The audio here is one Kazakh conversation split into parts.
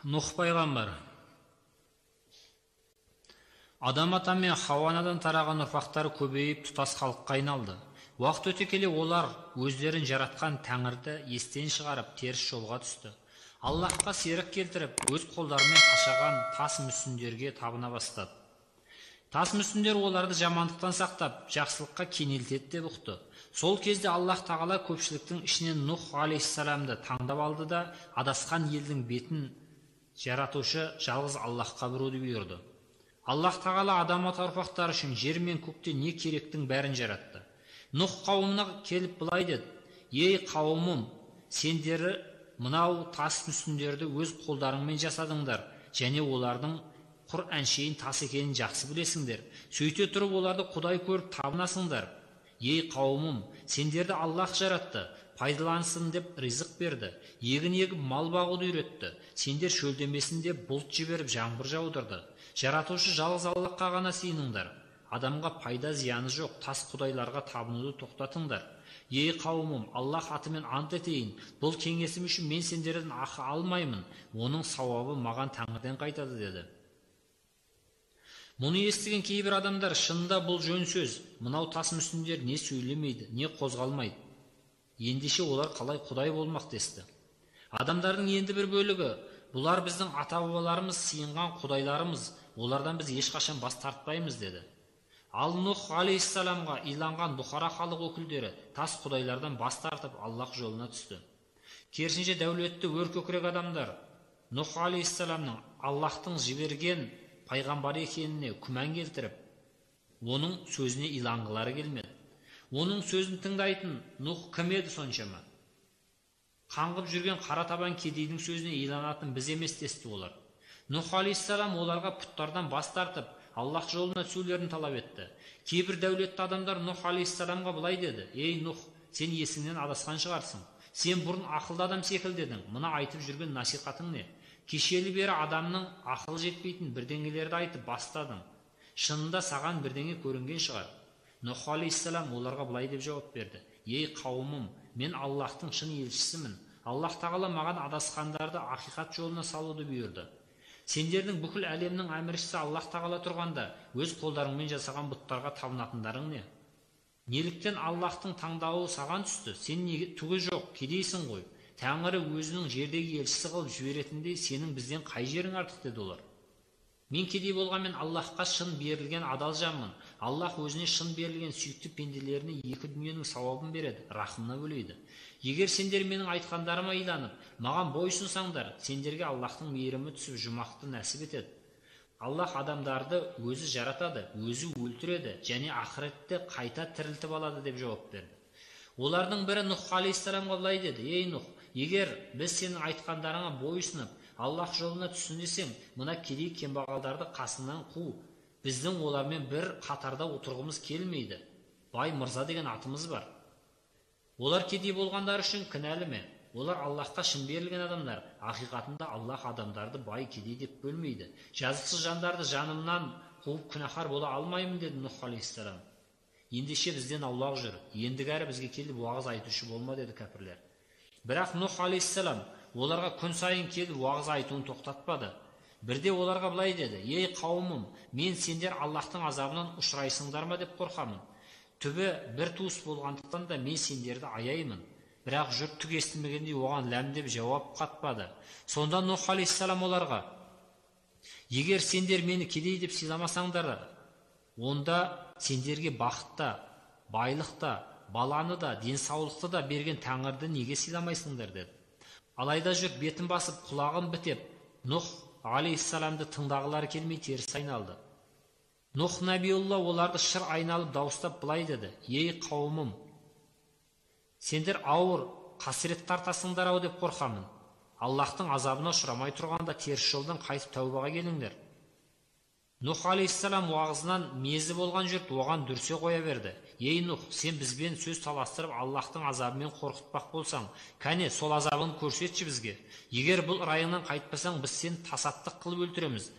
Нұх пайғамбар. Адам ата мен Хауа анадан тараған ұрпақтары көбейіп тұтас халыққа айналды. Уақыт өте келе олар өздерін жаратқан Тәңірді естен шығарып теріс жолға түсті. Аллахқа серік келтіріп, өз қолдарымен қашаған тас мүсіндерге табына бастады. Тас мүсіндер оларды жамандықтан сақтап, жақсылыққа кенелтеді деп ұқты. Сол кезде Аллах Тағала көпшіліктің ішінен Нұх алейхиссаламды таңдап алды да, адасқан елдің бетін жаратушы жалғыз Аллахқа бұруды бұйырды. Аллах Тағала адам ата ұрпақтары үшін жер мен көкте не керектің бәрін жаратты. Нұх қауымына келіп былай деді: "Ей қауымым, сендері мынау тас мүсіндерді өз қолдарыңмен жасадыңдар, және олардың құр әншейін тас екенін жақсы білесіңдер. Сөйте тұрып оларды құдай көріп табынасыңдар. Ей қауымым, сендерді Аллах жаратты, пайдалансын деп ризық берді, егін егіп мал бағуды үйретті. Сендер шөлдемесін деп бұлт жіберіп жаңбыр жаудырды. Жаратушы жалғыз Аллахқа ғана сыйыныңдар. Адамға пайда зияны жоқ, тас құдайларға табынуды тоқтатыңдар. Ей қауымым, Аллах атымен ант етейін, бұл кеңесім үшін мен сендерден ақы алмаймын, оның сауабы маған Тәңірден қайтады" деді. Мұны естіген кейбір адамдар: "Шынында бұл жөн сөз, мынау тас мүсіндер не сөйлемейді, не қозғалмайды. Ендеше олар қалай құдай болмақ" десті. Адамдардың енді бір бөлігі: "Бұлар біздің ата-бабаларымыз сыйынған құдайларымыз, олардан біз ешқашан бас тартпаймыз" деді. Ал Нұх алейхиссаламға иланған бұқара халық өкілдері тас құдайлардан бас тартып Аллах жолына түсті. Керісінше дәулетті өркөкірек адамдар Нұх алейхиссаламның Аллахтың жіберген пайғамбар екеніне күмән келтіріп, оның сөзіне иланғылары келмеді. Оның сөзін тыңдайтын Нұх кім еді соншама? Қаңғып жүрген қара табан кедейдің сөзіне иланатын біз емес десті олар. Нұх алейхиссалам оларға пұттардан бас тартып, Аллах жолына түсулерін талап етті. Кейбір дәулетті адамдар Нұх алейхиссаламға былай деді: "Ей Нұх, сен есіңнен адасқан шығарсың. Сен бұрын ақылды адам секілді едің. Мына айтып жүрген насихатың не? Кешелі бері адамның ақыл жетпейтін бірдеңелерді айтып бастадың. Шынында саған бірдеңе көрінген шығар." Нұх алейхиссалам оларға былай деп жауап берді: "Ей қауымым, мен Аллахтың шын елшісімін. Аллах Тағала маған адасқандарды ақиқат жолына салуды бұйырды. Сендердің бүкіл әлемнің әміршісі Аллах Тағала тұрғанда, өз қолдарыңмен жасаған бұттарға табынатындарың не? Неліктен Аллахтың таңдауы саған түсті? Сен неге түгі жоқ, кедейсің ғой. Тәңірі өзінің жердегі елшісі қылып жіберетіндей, сенің бізден қай жерің артық" деді олар. "Мен кедей болғанмен Аллахқа шын берілген адал жанмын. Аллах өзіне шын берілген сүйікті пенделеріне екі дүниенің сауабын береді, рахымына бөлейді. Егер сендер менің айтқандарыма иланып, маған бойсынсаңдар, сендерге Аллахтың мейірімі түсіп жұмақты нәсіп етеді. Аллах адамдарды өзі жаратады, өзі өлтіреді, және ақыретте қайта тірілтіп алады" деп жауап берді. Олардың бірі Нұх алейхиссаламға былай деді: "Ей Нұх, егер біз сенің айтқандарыңа бойсынып, Аллах жолына түссін десең, мына кедей кембағалдарды қасынан қу. Біздің олармен бір қатарда отырғымыз келмейді. Бай мырза деген атымыз бар. Олар кедей болғандар үшін кінәлі ме? Олар Аллахқа шын берілген адамдар. Ақиқатында Аллах адамдарды бай кедей деп бөлмейді. Жазықсыз жандарды жанымнан қуып күнәһар бола алмаймын" деді Нұх алейхиссалам. "Ендеше бізден аулақ жүр. Ендігі әрі бізге келіп уағыз айтушы болма" деді кәпірлер. Бірақ Нұх алейхиссалам оларға күн сайын келіп уағыз айтуын тоқтатпады. Бірде оларға былай деді: "Ей қауымым, мен сендер Аллахтың азабынан ұшырайсыңдар ма деп қорқамын. Түбі бір туыс болғандықтан да мен сендерді аяймын." Бірақ жұрт түк естімегендей оған ләм деп жауап қатпады. Сонда Нұх алейхиссалам оларға: "Егер сендер мені кедей деп сыйламасаңдар, онда сендерге бақытта, байлықта, баланы да, денсаулықты да берген Тәңірді неге сыйламайсыңдар" деді. Алайда жұрт бетін басып, құлағын бітеп, Нұх алейхиссаламды тыңдағылары келмей теріс айналды. Нұх нәбиулла оларды шыр айналып дауыстап былай деді: "Ей қауымым, сендер ауыр қасірет тартасыңдар ау деп қорқамын. Аллахтың азабына ұшырамай тұрғанда теріс жолдан қайтып тәубаға келіңдер." Нұх алейхиссалам уағызынан мезі болған жұрт оған дүрсе қоя берді: "Ей Нұх, сен бізбен сөз таластырып Аллахтың азабымен қорқытпақ болсаң, кәне сол азабын көрсетші бізге. Егер бұл райыңнан қайтпасаң, біз сені тасаттық қылып өлтіреміз."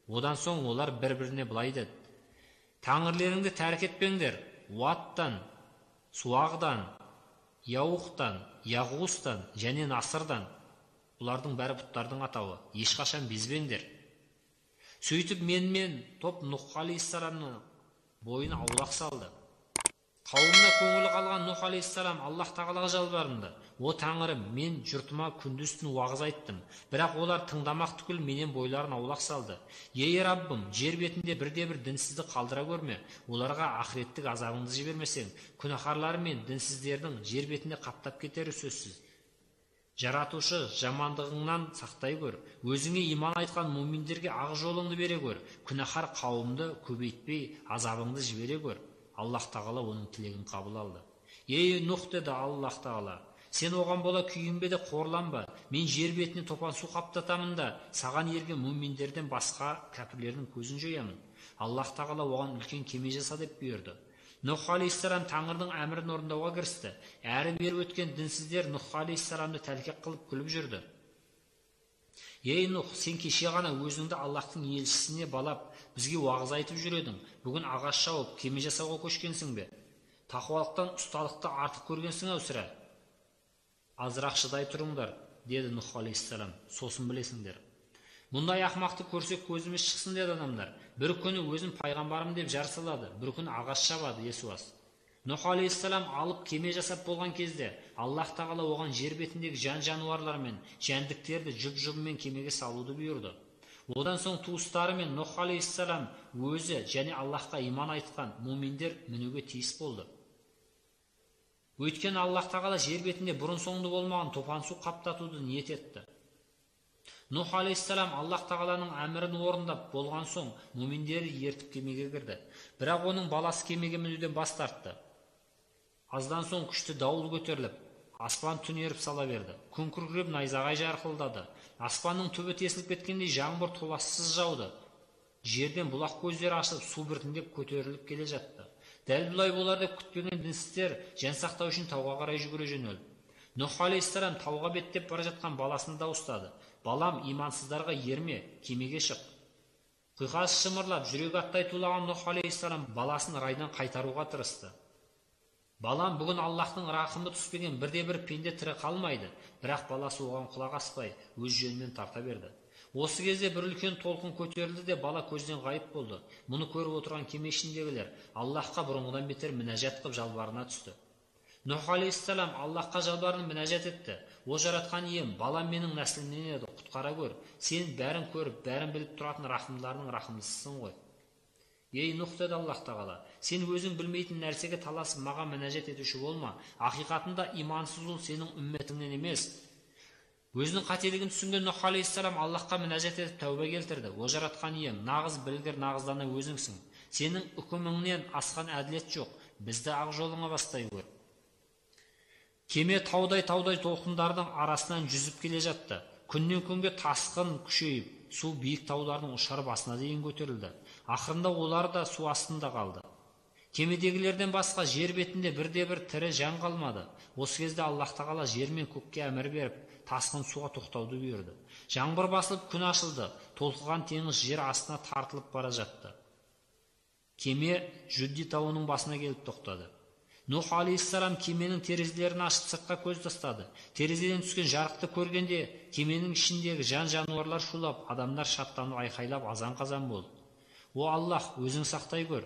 Одан соң олар бір-біріне былай деді: "Тәңірлеріңді тәрк етпеңдер. Уаттан, Суағдан, Яуқтан, Яғустан және Насырдан Бұлардың бәрі бұттардың атауы. Ешқашан безбеңдер. Сөйтіп менімен топ Нұх алейхиссаламның бойына аулақ салды. Қауымына көңілі қалған Нұх алейхиссалам Аллах тағалаға жалбарынды. О Тәңірім, мен жұртыма күндіз-түн уағыз айттым, бірақ олар тыңдамақ түгіл менен бойларын аулақ салды. Ей Раббым, жер бетінде бірде-бір дінсізді қалдыра көрме, оларға ақыреттік азабыңды жібермесең, күнәһарлар мен дінсіздердің жер бетінде қаптап кетері сөзсіз. Жаратушы, жамандығыңнан сақтай көр, өзіңе иман айтқан муминдерге ақ жолыңды бере көр, күнәһар қауымды көбейтпей азабыңды жібере көр. Аллах тағала оның тілегін қабыл алды. Ей Нұх, деді Аллах тағала, сен оған бола күйінбе де қорланба, мен жер бетіне топан су қаптатамын да, саған ерген муминдерден басқа кәпірлердің көзін жоямын. Аллах тағала оған үлкен кеме жаса деп бұйырды. Нұх алейхиссалам Тәңірдің әмірін орындауға кірісті. Әрі бері өткен дінсіздер Нұх алейхиссаламды тәлкек қылып күліп жүрді. Ей Нұх, сен кеше ғана өзіңді Аллахтың елшісіне балап, бізге уағыз айтып жүредің. Бүгін ағаш шауып, кеме жасауға көшкенсің бе? Тақуалықтан ұсталықты артық көргенсің ау сірә. Азырақ шыдай тұрыңдар, деді Нұх алейхиссалам. Сосын білесіңдер. Мұндай ақмақты көрсек көзіміз шықсын, деді адамдар. Бір күні өзін пайғамбарым деп жар салады, бір күні ағаш шабады, есуас. Нұх алейхиссалам алып кеме жасап болған кезде Аллах тағала оған жер бетіндегі жан-жануарлар мен жәндіктерді жұп-жұбымен кемеге салуды бұйырды. Одан соң туыстары мен Нұх алейхиссалам өзі және Аллахқа иман айтқан муминдер мінуге тиіс болды. Өйткені Аллах тағала жер бетінде бұрын соңды болмаған топан су қаптатуды ниет етті. Нұх алейхиссалам Аллах тағаланың әмірін орындап болған соң муминдері ертіп кемеге кірді. Бірақ оның баласы кемеге мінуден бас тартты. Аздан соң күшті дауыл көтеріліп, аспан түнеріп сала берді. Күн күркіреп найзағай жарқылдады. Аспанның түбі тесіліп кеткендей жаңбыр толассыз жауды. Жерден бұлақ көздері ашылып, су біртіндеп көтеріліп келе жатты. Дәл бұлай болар деп күтпеген дінсіздер жан сақтау үшін тауға қарай жүгіре жөнелді. Нұх алейхиссалам тауға беттеп бара жатқан баласын дауыстады. Балам, имансыздарға ерме, кемеге шық. Құйқасы шымырлап, жүрегі аттай тулаған Нұх алейхиссалам баласын райдан қайтаруға тырысты. Балам, бүгін Аллахтың рахымы түспеген бірде-бір пенде тірі қалмайды. Бірақ баласы оған құлақ аспай, өз жөнінен тарта берді. Осы кезде бір үлкен толқын көтерілді де бала көзден ғайып болды. Мұны көріп отырған кеме ішіндегілер Аллахқа бұрынғыдан бетер мінәжат қып жалбарына түсті. Нұх алейхиссалам Аллахқа жалбарынып мінәжат етті. О жаратқан ием, балам менің нәсілімнен еді, құтқара көр. Сен бәрін көріп, бәрін біліп тұратын рахымдардың рахымдысысың ғой. Ей Нұх, деді Аллах тағала, сен өзің білмейтін нәрсеге таласып маған мінәжат етуші болма. Ақиқатында имансыз ол сенің үмметіңнен емес. Өзінің қателігін түсінген Нұх алейхиссалам Аллахқа мінәжат етіп тәубе келтірді. О жаратқан ием, нағыз білгір, нағыздана өзіңсің. Сенің үкіміңнен асқан әділет жоқ. Бізді ақ жолыңа бастай көр. Кеме таудай толқындардың арасынан жүзіп келе жатты. Күннен күнге тасқын күшейіп, су биік таулардың ұшар басына дейін көтерілді. Ақырында олар да су астында қалды. Кемедегілерден басқа жер бетінде бірде-бір тірі жан қалмады. Осы кезде Аллах тағала жер мен көкке әмір беріп, тасқын суға тоқтауды бұйырды. Жаңбыр басылып күн ашылды. Толқыған теңіз жер астына тартылып бара жатты. Кеме Жүдди тауының басына келіп тоқтады. Нұх алейхиссалам кеменің терезелерін ашып сыртқа көз тастады. Терезеден түскен жарықты көргенде кеменің ішіндегі жан-жануарлар шулап, адамдар шаттанып айқайлап азан-қазан болды. О Аллах, өзің сақтай көр.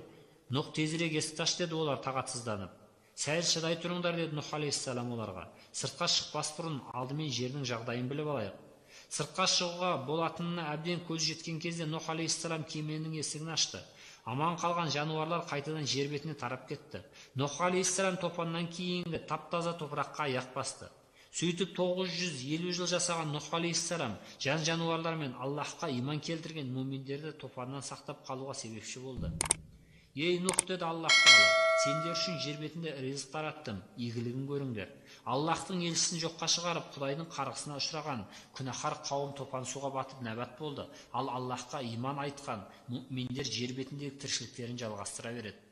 Нұх, тезірек есікті аш, деді олар тағатсызданып. Сәл шыдай тұрыңдар, деді Нұх алейхиссалам оларға. Сыртқа шықпас бұрын алдымен жердің жағдайын біліп алайық. Сыртқа шығуға болатынына әбден көз жеткен кезде Нұх алейхиссалам кеменің есігін ашты. Аман қалған жануарлар қайтадан жер бетіне тарап кетті. Нұх алейхиссалам топаннан кейінгі тап-таза топыраққа аяқ басты. Сөйтіп 950 жыл жасаған Нұх алейхиссалам жан-жануарлар мен Аллахқа иман келтірген муминдерді топаннан сақтап қалуға себепші болды. Ей Нұх, деді Аллах тағала, сендер үшін жер бетінде ризық тараттым, игілігін көріңдер. Аллахтың елшісін жоққа шығарып, Құдайдың қарғысына ұшыраған күнәһар қауым топан суға батып нәбат болды. Ал Аллахқа иман айтқан мұъминдер жер бетіндегі тіршіліктерін жалғастыра береді.